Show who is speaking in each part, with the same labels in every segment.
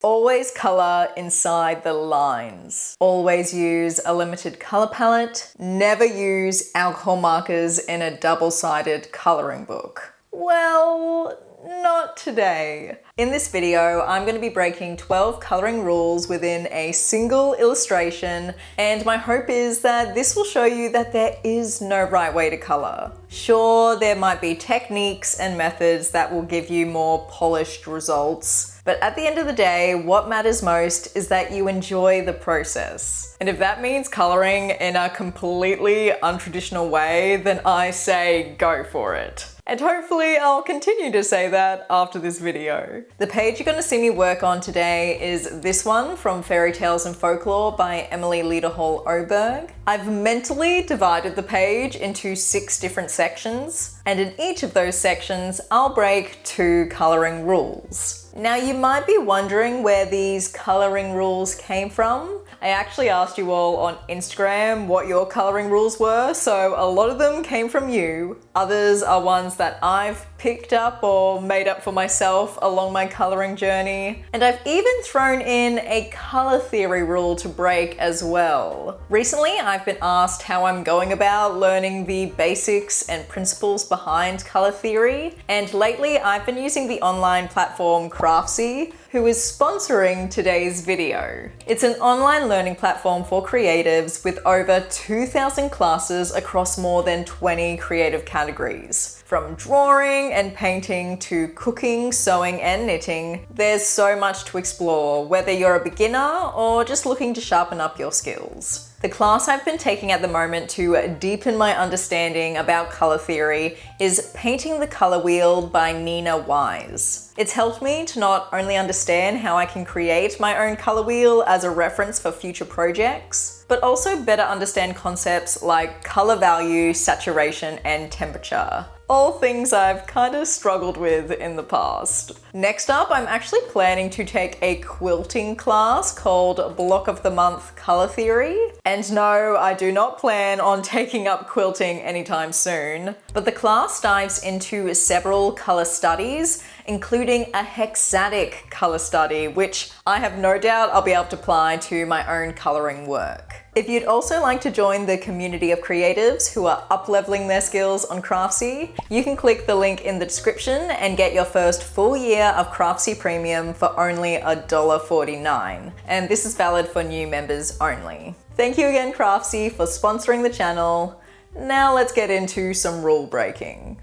Speaker 1: Always color inside the lines. Always use a limited color palette. Never use alcohol markers in a double-sided coloring book. Well, not today. In this video, I'm going to be breaking 12 coloring rules within a single illustration, and my hope is that this will show you that there is no right way to color. Sure, there might be techniques and methods that will give you more polished results, but at the end of the day, what matters most is that you enjoy the process. And if that means coloring in a completely untraditional way, then I say go for it. And hopefully I'll continue to say that after this video. The page you're going to see me work on today is this one from Fairy Tales and Folklore by Emily Lederhall Oberg. I've mentally divided the page into 6 different sections, and in each of those sections I'll break 2 coloring rules. Now you might be wondering where these coloring rules came from. I actually asked you all on Instagram what your coloring rules were, so a lot of them came from you. Others are ones that I've picked up or made up for myself along my coloring journey. And I've even thrown in a color theory rule to break as well. Recently, I've been asked how I'm going about learning the basics and principles behind color theory. And lately, I've been using the online platform craftsy, who is sponsoring today's video. It's an online learning platform for creatives with over 2,000 classes across more than 20 creative categories. From drawing and painting to cooking, sewing and knitting, there's so much to explore, whether you're a beginner or just looking to sharpen up your skills. The class I've been taking at the moment to deepen my understanding about color theory is Painting the Color Wheel by Nina Wise. It's helped me to not only understand how I can create my own color wheel as a reference for future projects, but also better understand concepts like color value, saturation, and temperature. All things I've kind of struggled with in the past. Next up, I'm actually planning to take a quilting class called Block of the Month Color Theory. And no, I do not plan on taking up quilting anytime soon, but the class dives into several color studies, including a hexatic color study, which I have no doubt I'll be able to apply to my own coloring work. If you'd also like to join the community of creatives who are up-leveling their skills on Craftsy, you can click the link in the description and get your first full year of Craftsy Premium for only $1.49. And this is valid for new members only. Thank you again, Craftsy, for sponsoring the channel. Now let's get into some rule breaking.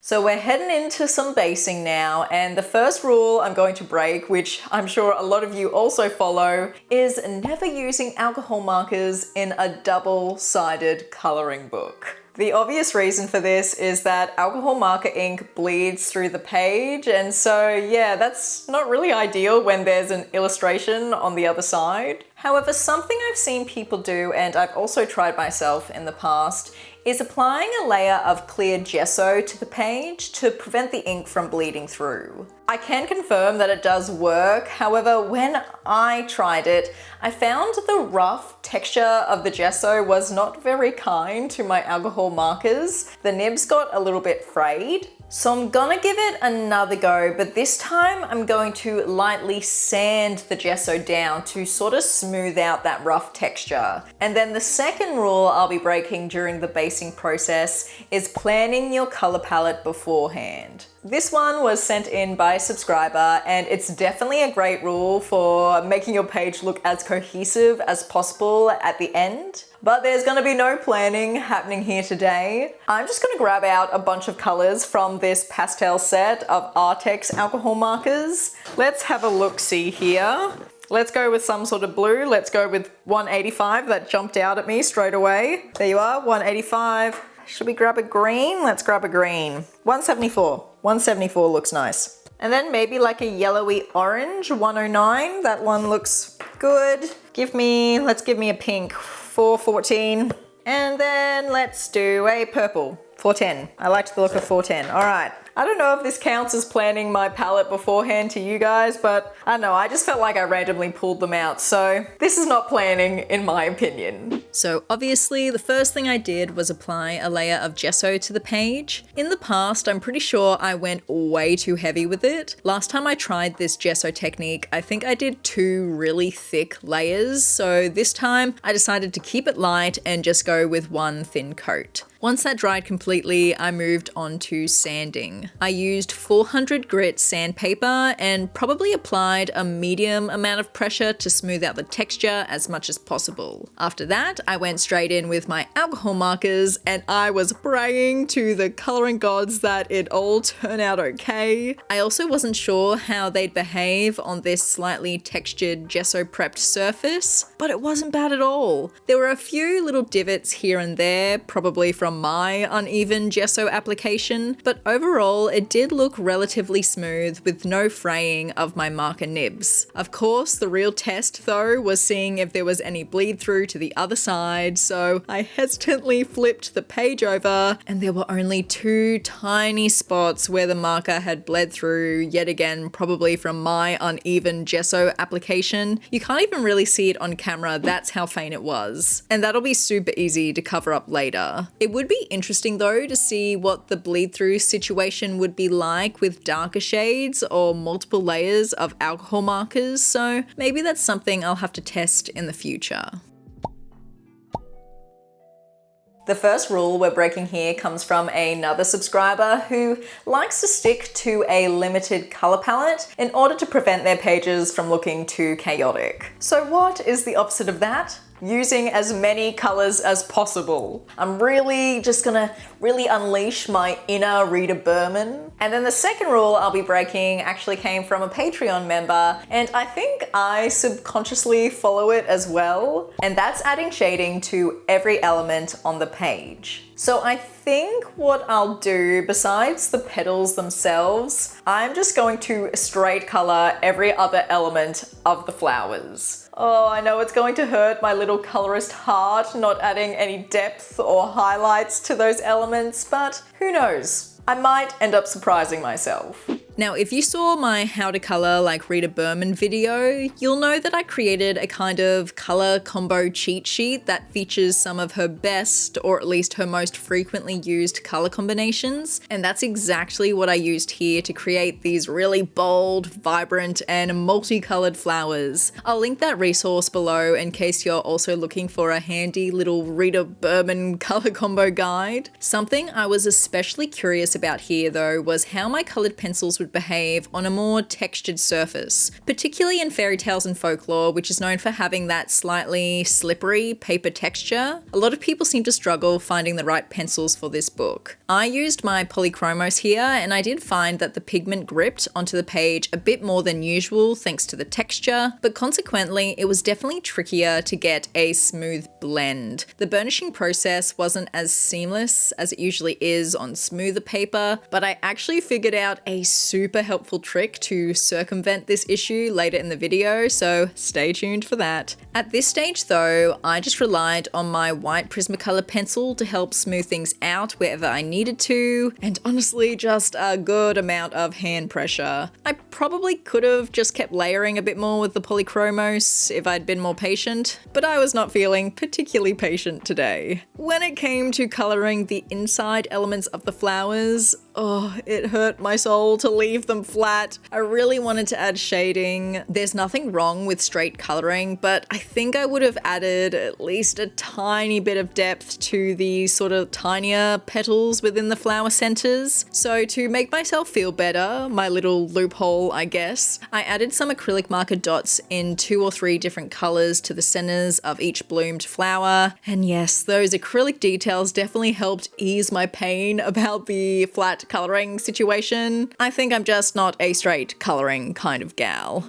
Speaker 1: So we're heading into some basing now, and the first rule I'm going to break, which I'm sure a lot of you also follow, is never using alcohol markers in a double-sided coloring book. The obvious reason for this is that alcohol marker ink bleeds through the page, and so yeah, that's not really ideal when there's an illustration on the other side. However, something I've seen people do, and I've also tried myself in the past, is applying a layer of clear gesso to the page to prevent the ink from bleeding through. I can confirm that it does work, however, when I tried it, I found the rough texture of the gesso was not very kind to my alcohol markers. The nibs got a little bit frayed. So I'm gonna give it another go, but this time I'm going to lightly sand the gesso down to sort of smooth out that rough texture. And then the second rule I'll be breaking during the basing process is planning your color palette beforehand. This one was sent in by a subscriber, and it's definitely a great rule for making your page look as cohesive as possible at the end. But there's gonna be no planning happening here today. I'm just gonna grab out a bunch of colors from this pastel set of Artex alcohol markers. Let's have a look-see here. Let's go with some sort of blue. Let's go with 185. That jumped out at me straight away. There you are, 185. Should we grab a green? Let's grab a green. 174. 174 looks nice. And then maybe like a yellowy orange, 109. That one looks good. Let's give me a pink, 414. And then let's do a purple, 410. I liked the look of 410. All right, I don't know if this counts as planning my palette beforehand to you guys, but I don't know, I just felt like I randomly pulled them out, so this is not planning in my opinion. So obviously the first thing I did was apply a layer of gesso to the page. In the past, I'm pretty sure I went way too heavy with it. Last time I tried this gesso technique, I think I did 2 really thick layers, so this time I decided to keep it light and just go with 1 thin coat. Once that dried completely, I moved on to sanding. I used 400 grit sandpaper and probably applied a medium amount of pressure to smooth out the texture as much as possible. After that, I went straight in with my alcohol markers and I was praying to the coloring gods that it all turn out okay. I also wasn't sure how they'd behave on this slightly textured gesso prepped surface, but it wasn't bad at all. There were a few little divots here and there, probably from my uneven gesso application, but overall it did look relatively smooth with no fraying of my marker nibs. Of course, the real test though was seeing if there was any bleed through to the other side, so I hesitantly flipped the page over and there were only 2 tiny spots where the marker had bled through, yet again probably from my uneven gesso application. You can't even really see it on camera, that's how faint it was. And that'll be super easy to cover up later. It would be interesting though to see what the bleed through situation would be like with darker shades or multiple layers of alcohol markers, so maybe that's something I'll have to test in the future. The first rule we're breaking here comes from another subscriber who likes to stick to a limited color palette in order to prevent their pages from looking too chaotic. So what is the opposite of that? Using as many colors as possible. I'm really just gonna unleash my inner Rita Berman. And then the second rule I'll be breaking actually came from a Patreon member, and I think I subconsciously follow it as well. And that's adding shading to every element on the page. So I think what I'll do, besides the petals themselves, I'm just going to straight color every other element of the flowers. Oh, I know it's going to hurt my little colorist heart not adding any depth or highlights to those elements, but who knows? I might end up surprising myself. Now, if you saw my How to Color Like Rita Berman video, you'll know that I created a kind of color combo cheat sheet that features some of her best, or at least her most frequently used color combinations. And that's exactly what I used here to create these really bold, vibrant, and multicolored flowers. I'll link that resource below in case you're also looking for a handy little Rita Berman color combo guide. Something I was especially curious about here though was how my colored pencils would behave on a more textured surface, particularly in fairy tales and folklore, which is known for having that slightly slippery paper texture. A lot of people seem to struggle finding the right pencils for this book. I used my polychromos here, and I did find that the pigment gripped onto the page a bit more than usual thanks to the texture, but consequently it was definitely trickier to get a smooth blend. The burnishing process wasn't as seamless as it usually is on smoother paper, but I actually figured out a super helpful trick to circumvent this issue later in the video, so stay tuned for that. At this stage though, I just relied on my white Prismacolor pencil to help smooth things out wherever I needed to, and honestly just a good amount of hand pressure. I probably could have just kept layering a bit more with the polychromos if I'd been more patient, but I was not feeling particularly patient today. When it came to coloring the inside elements of the flowers, oh, it hurt my soul to leave them flat. I really wanted to add shading. There's nothing wrong with straight coloring, but I think I would have added at least a tiny bit of depth to the sort of tinier petals within the flower centers. So to make myself feel better, my little loophole, I guess, I added some acrylic marker dots in 2 or 3 different colors to the centers of each bloomed flower. And yes, those acrylic details definitely helped ease my pain about the flat coloring situation. I think I'm just not a straight coloring kind of gal.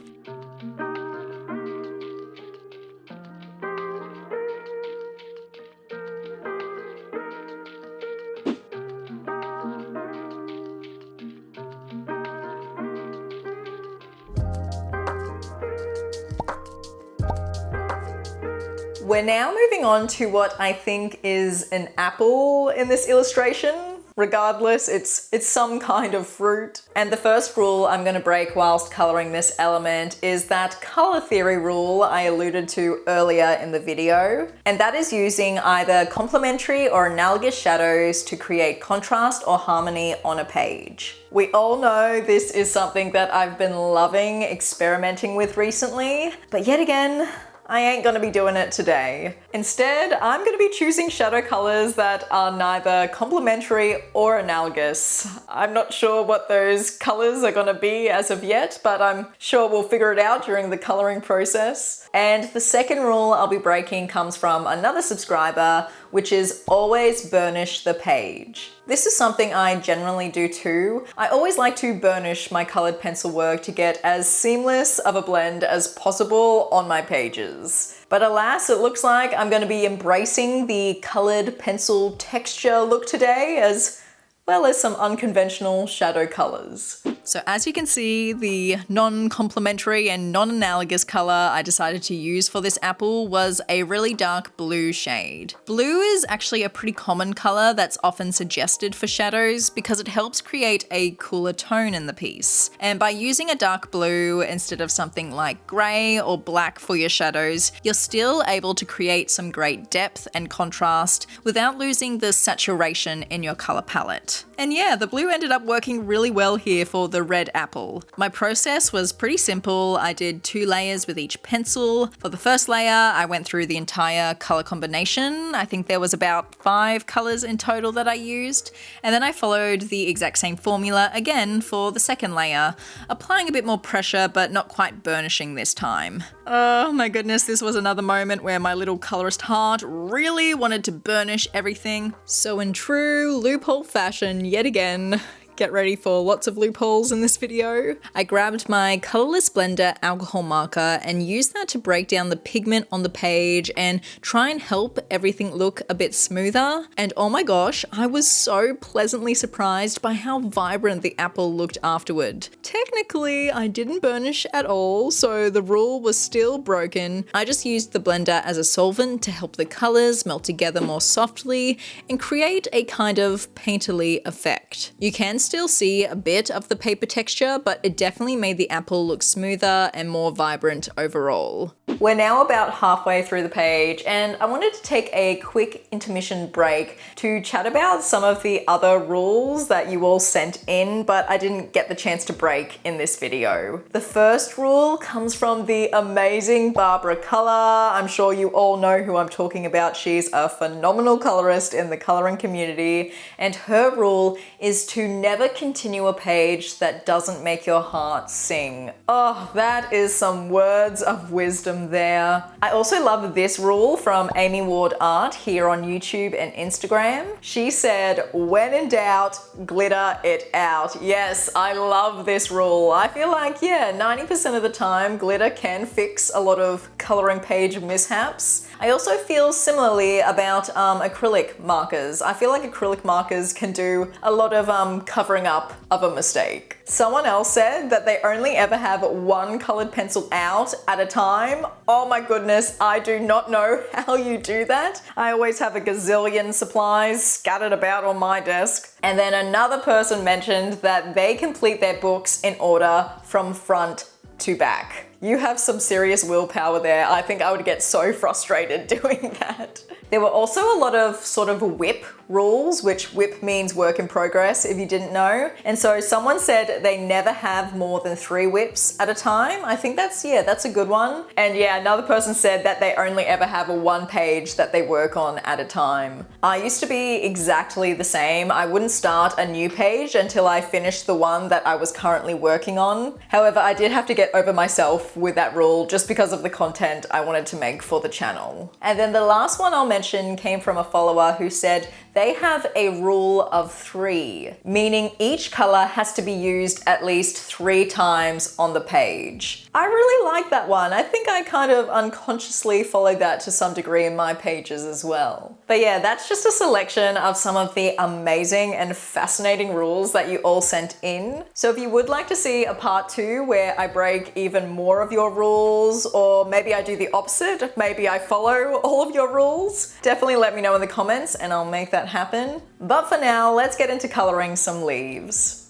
Speaker 1: We're now moving on to what I think is an apple in this illustration. Regardless, it's some kind of fruit. And the first rule I'm going to break whilst coloring this element is that color theory rule I alluded to earlier in the video. And that is using either complementary or analogous shadows to create contrast or harmony on a page. We all know this is something that I've been loving experimenting with recently, but yet again, I ain't gonna be doing it today. Instead, I'm gonna be choosing shadow colors that are neither complementary or analogous. I'm not sure what those colors are gonna be as of yet, but I'm sure we'll figure it out during the coloring process. And the second rule I'll be breaking comes from another subscriber, which is always burnish the page. This is something I generally do too. I always like to burnish my colored pencil work to get as seamless of a blend as possible on my pages. But alas, it looks like I'm going to be embracing the colored pencil texture look today, as well as some unconventional shadow colors. So as you can see, the non-complementary and non-analogous color I decided to use for this apple was a really dark blue shade. Blue is actually a pretty common color that's often suggested for shadows because it helps create a cooler tone in the piece. And by using a dark blue instead of something like gray or black for your shadows, you're still able to create some great depth and contrast without losing the saturation in your color palette. And yeah, the blue ended up working really well here for the red apple. My process was pretty simple. I did 2 layers with each pencil. For the first layer, I went through the entire color combination. I think there was about 5 colors in total that I used. And then I followed the exact same formula again for the second layer, applying a bit more pressure but not quite burnishing this time. Oh my goodness, this was another moment where my little colorist heart really wanted to burnish everything. So in true loophole fashion, yet again, get ready for lots of loopholes in this video. I grabbed my colorless blender alcohol marker and used that to break down the pigment on the page and try and help everything look a bit smoother. And oh my gosh, I was so pleasantly surprised by how vibrant the apple looked afterward. Technically, I didn't burnish at all, so the rule was still broken. I just used the blender as a solvent to help the colors melt together more softly and create a kind of painterly effect. You can still see a bit of the paper texture, but it definitely made the apple look smoother and more vibrant overall. We're now about halfway through the page, and I wanted to take a quick intermission break to chat about some of the other rules that you all sent in, but I didn't get the chance to break in this video. The first rule comes from the amazing Barbara Color. I'm sure you all know who I'm talking about. She's a phenomenal colorist in the coloring community, and her rule is to never continue a page that doesn't make your heart sing. Oh, that is some words of wisdom there. I also love this rule from Amy Ward Art here on YouTube and Instagram. She said, when in doubt, glitter it out. Yes, I love this rule. I feel like, yeah, 90% of the time, glitter can fix a lot of coloring page mishaps. I also feel similarly about acrylic markers. I feel like acrylic markers can do a lot of covering up of a mistake. Someone else said that they only ever have 1 colored pencil out at a time. Oh my goodness, I do not know how you do that. I always have a gazillion supplies scattered about on my desk. And then another person mentioned that they complete their books in order from front to back. You have some serious willpower there. I think I would get so frustrated doing that. There were also a lot of sort of whip rules, which whip means work in progress if you didn't know. And so someone said they never have more than 3 whips at a time. I think that's a good one. And yeah, another person said that they only ever have a 1 page that they work on at a time. I used to be exactly the same. I wouldn't start a new page until I finished the one that I was currently working on. However, I did have to get over myself with that rule just because of the content I wanted to make for the channel. And then the last one I'll mention came from a follower who said they have a rule of 3, meaning each color has to be used at least 3 times on the page. I really like that one. I think I kind of unconsciously followed that to some degree in my pages as well. But yeah, that's just a selection of some of the amazing and fascinating rules that you all sent in. So if you would like to see a part 2 where I break even more of your rules, or maybe I do the opposite, maybe I follow all of your rules, definitely let me know in the comments and I'll make that that happen. But for now, let's get into coloring some leaves.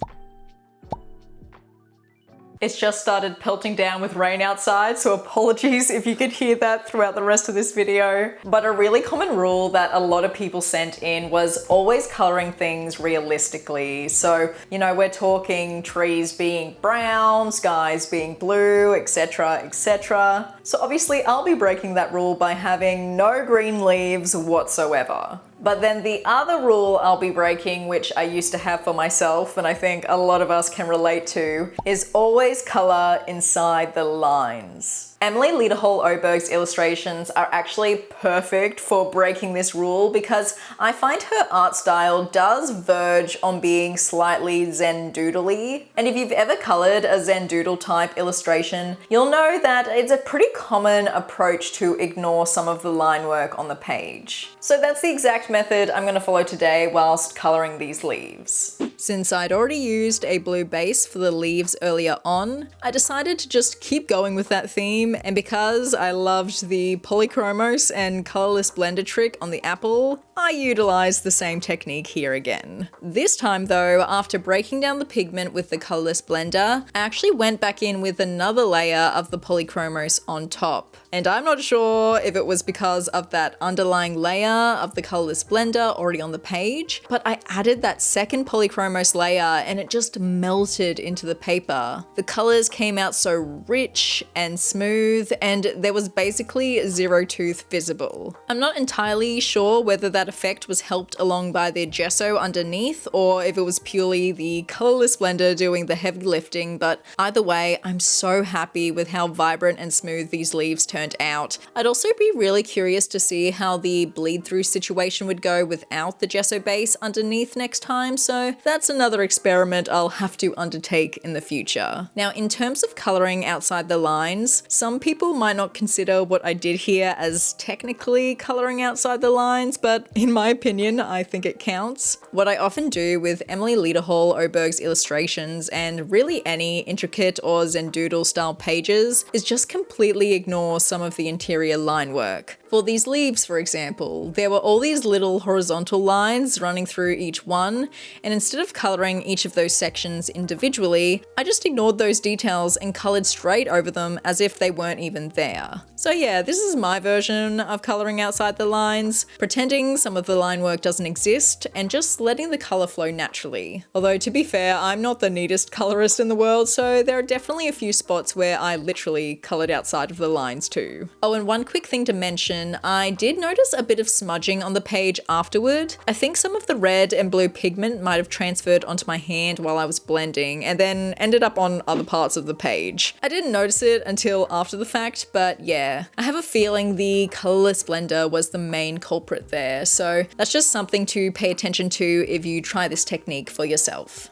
Speaker 1: It's just started pelting down with rain outside, so apologies if you could hear that throughout the rest of this video. But a really common rule that a lot of people sent in was always coloring things realistically. So, you know, we're talking trees being brown, skies being blue, etc., etc. So obviously I'll be breaking that rule by having no green leaves whatsoever. But then the other rule I'll be breaking, which I used to have for myself, and I think a lot of us can relate to, is always color inside the lines. Emily Lederhol-Oberg's illustrations are actually perfect for breaking this rule because I find her art style does verge on being slightly Zen doodly. And if you've ever colored a Zen doodle type illustration, you'll know that it's a pretty common approach to ignore some of the line work on the page. So that's the exact method I'm going to follow today whilst coloring these leaves. Since I'd already used a blue base for the leaves earlier on, I decided to just keep going with that theme, and because I loved the polychromos and colorless blender trick on the apple, I utilized the same technique here again. This time though, after breaking down the pigment with the colorless blender, I actually went back in with another layer of the polychromos on top. And I'm not sure if it was because of that underlying layer of the colorless blender already on the page, but I added that second polychromos layer and it just melted into the paper. The colors came out so rich and smooth, and there was basically zero tooth visible. I'm not entirely sure whether that effect was helped along by the gesso underneath or if it was purely the colorless blender doing the heavy lifting, but either way, I'm so happy with how vibrant and smooth these leaves turned out. I'd also be really curious to see how the bleed through situation would go without the gesso base underneath next time, so that's another experiment I'll have to undertake in the future. Now, in terms of coloring outside the lines, some people might not consider what I did here as technically coloring outside the lines, but in my opinion, I think it counts. What I often do with Emily Lederhol-Oberg's illustrations, and really any intricate or Zendoodle style pages, is just completely ignore some of the interior line work. For these leaves, for example, there were all these little horizontal lines running through each one, and instead of coloring each of those sections individually, I just ignored those details and colored straight over them as if they weren't even there. So yeah, this is my version of coloring outside the lines, pretending some of the line work doesn't exist and just letting the color flow naturally. Although to be fair, I'm not the neatest colorist in the world, so there are definitely a few spots where I literally colored outside of the lines too. Oh, and one quick thing to mention, I did notice a bit of smudging on the page afterward. I think some of the red and blue pigment might have transferred onto my hand while I was blending and then ended up on other parts of the page. I didn't notice it until after the fact, but yeah, I have a feeling the colorless blender was the main culprit there, so that's just something to pay attention to if you try this technique for yourself.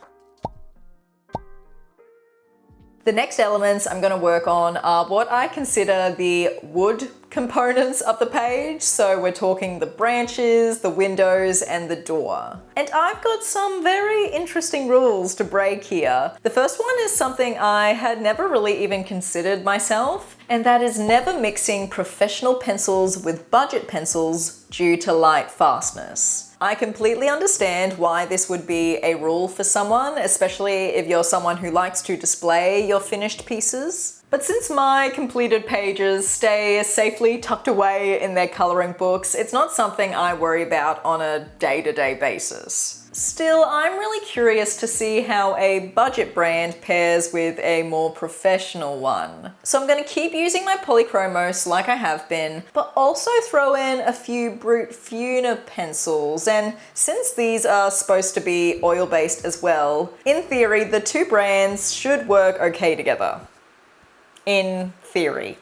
Speaker 1: The next elements I'm going to work on are what I consider the wood components of the page. So we're talking the branches, the windows, and the door. And I've got some very interesting rules to break here. The first one is something I had never really even considered myself, and that is never mixing professional pencils with budget pencils due to light fastness. I completely understand why this would be a rule for someone, especially if you're someone who likes to display your finished pieces. But since my completed pages stay safely tucked away in their coloring books, it's not something I worry about on a day-to-day basis. Still, I'm really curious to see how a budget brand pairs with a more professional one. So I'm going to keep using my polychromos like I have been, but also throw in a few brutfuner pencils. And since these are supposed to be oil-based as well, in theory, the two brands should work okay together. In theory.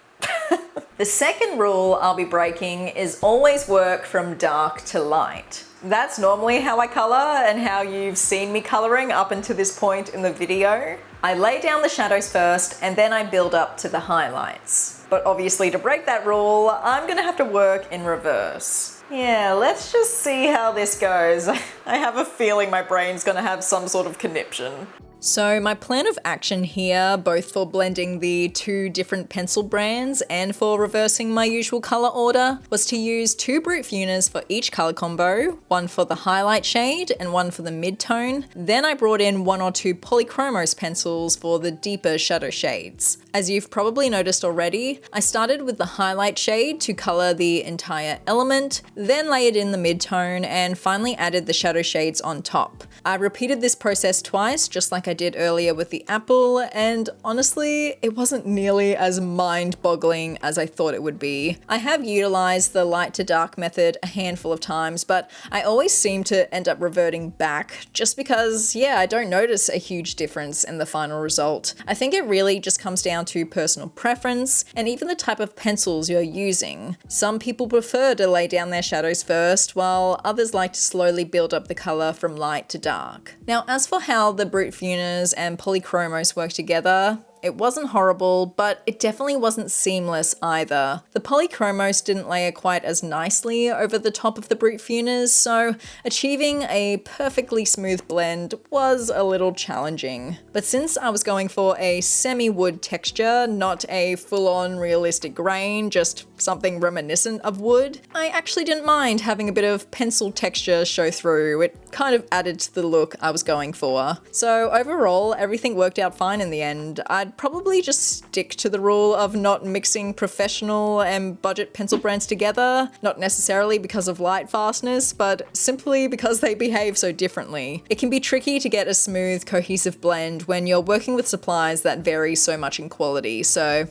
Speaker 1: The second rule I'll be breaking is always work from dark to light. That's normally how I color and how you've seen me coloring up until this point in the video. I lay down the shadows first and then I build up to the highlights. But obviously to break that rule, I'm gonna have to work in reverse. Yeah, let's just see how this goes. I have a feeling my brain's gonna have some sort of conniption. So my plan of action here, both for blending the two different pencil brands and for reversing my usual color order, was to use 2 brutfuners for each color combo, one for the highlight shade and one for the mid-tone. Then I brought in 1 or 2 polychromos pencils for the deeper shadow shades. As you've probably noticed already, I started with the highlight shade to color the entire element, then layered in the mid-tone and finally added the shadow shades on top. I repeated this process twice, just like I did earlier with the apple, and honestly, it wasn't nearly as mind-boggling as I thought it would be. I have utilized the light to dark method a handful of times, but I always seem to end up reverting back just because, I don't notice a huge difference in the final result. I think it really just comes down to personal preference and even the type of pencils you're using. Some people prefer to lay down their shadows first, while others like to slowly build up the color from light to dark. Now, as for how the brutfuners and polychromos work together, it wasn't horrible, but it definitely wasn't seamless either. The polychromos didn't layer quite as nicely over the top of the brutfuners, so achieving a perfectly smooth blend was a little challenging. But since I was going for a semi-wood texture, not a full-on realistic grain, just something reminiscent of wood, I actually didn't mind having a bit of pencil texture show through. It kind of added to the look I was going for. So overall, everything worked out fine in the end. I'd probably just stick to the rule of not mixing professional and budget pencil brands together, not necessarily because of light fastness, but simply because they behave so differently. It can be tricky to get a smooth, cohesive blend when you're working with supplies that vary so much in quality, so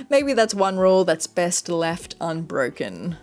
Speaker 1: maybe that's one rule that's best left unbroken.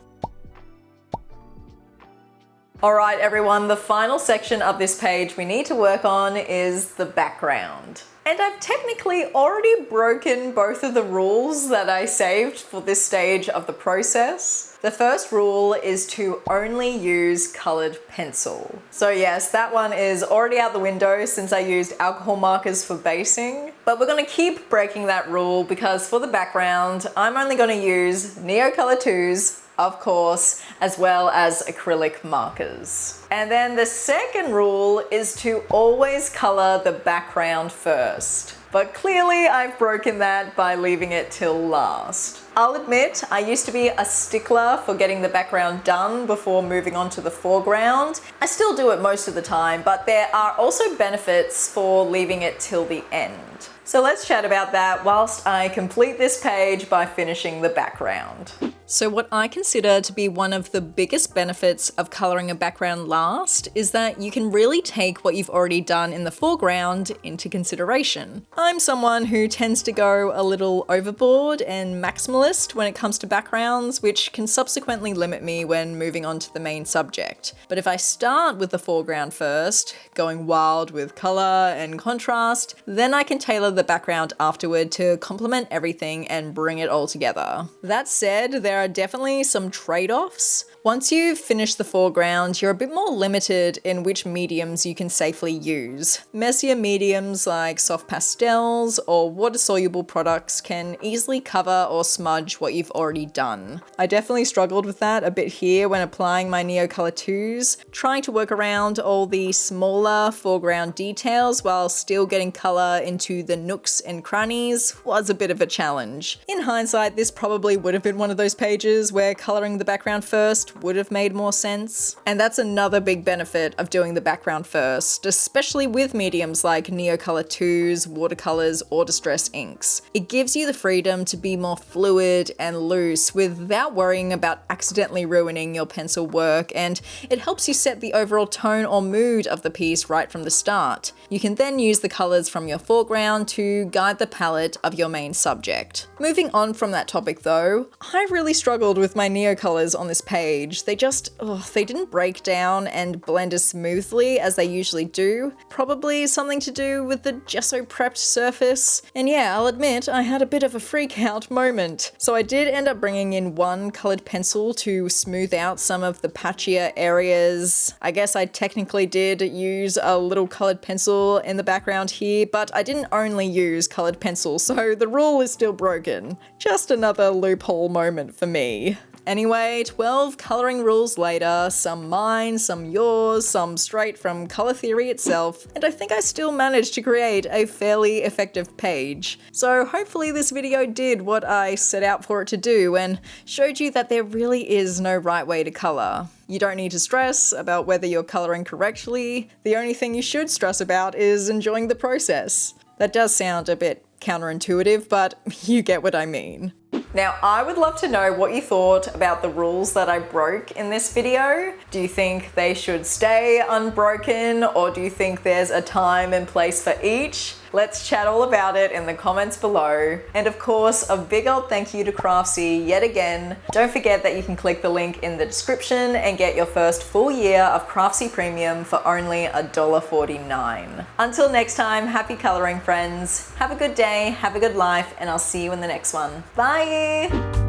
Speaker 1: Alright everyone, the final section of this page we need to work on is the background. And I've technically already broken both of the rules that I saved for this stage of the process. The first rule is to only use colored pencil. So yes, that one is already out the window since I used alcohol markers for basing, but we're gonna keep breaking that rule because for the background, I'm only gonna use neocolor 2s, of course, as well as acrylic markers. And then the second rule is to always color the background first. But clearly I've broken that by leaving it till last. I'll admit, I used to be a stickler for getting the background done before moving on to the foreground. I still do it most of the time, but there are also benefits for leaving it till the end. So let's chat about that whilst I complete this page by finishing the background. So what I consider to be one of the biggest benefits of coloring a background last is that you can really take what you've already done in the foreground into consideration. I'm someone who tends to go a little overboard and maximalist when it comes to backgrounds, which can subsequently limit me when moving on to the main subject. But if I start with the foreground first, going wild with color and contrast, then I can tailor the background afterward to complement everything and bring it all together. That said, there are definitely some trade-offs. Once you've finished the foreground, you're a bit more limited in which mediums you can safely use. Messier mediums like soft pastels or water-soluble products can easily cover or smudge what you've already done. I definitely struggled with that a bit here when applying my neocolor 2s, trying to work around all the smaller foreground details while still getting color into the nooks and crannies was a bit of a challenge. In hindsight, this probably would have been one of those pages where coloring the background first would have made more sense. And that's another big benefit of doing the background first, especially with mediums like neocolor 2s, watercolors, or distress inks. It gives you the freedom to be more fluid and loose without worrying about accidentally ruining your pencil work, and it helps you set the overall tone or mood of the piece right from the start. You can then use the colors from your foreground to guide the palette of your main subject. Moving on from that topic though, I really struggled with my neocolors on this page. They didn't break down and blend as smoothly as they usually do. Probably something to do with the gesso prepped surface. And yeah, I'll admit I had a bit of a freak out moment. So I did end up bringing in one colored pencil to smooth out some of the patchier areas. I guess I technically did use a little colored pencil in the background here, but I didn't only use colored pencils, so the rule is still broken. Just another loophole moment for me. Anyway, 12 coloring rules later, some mine, some yours, some straight from color theory itself, and I think I still managed to create a fairly effective page. So hopefully this video did what I set out for it to do and showed you that there really is no right way to color. You don't need to stress about whether you're coloring correctly. The only thing you should stress about is enjoying the process. That does sound a bit counterintuitive, but you get what I mean. Now, I would love to know what you thought about the rules that I broke in this video. Do you think they should stay unbroken, or do you think there's a time and place for each? Let's chat all about it in the comments below. And of course, a big old thank you to Craftsy yet again. Don't forget that you can click the link in the description and get your first full year of Craftsy Premium for only $1.49. Until next time, happy coloring friends. Have a good day, have a good life, and I'll see you in the next one. Bye!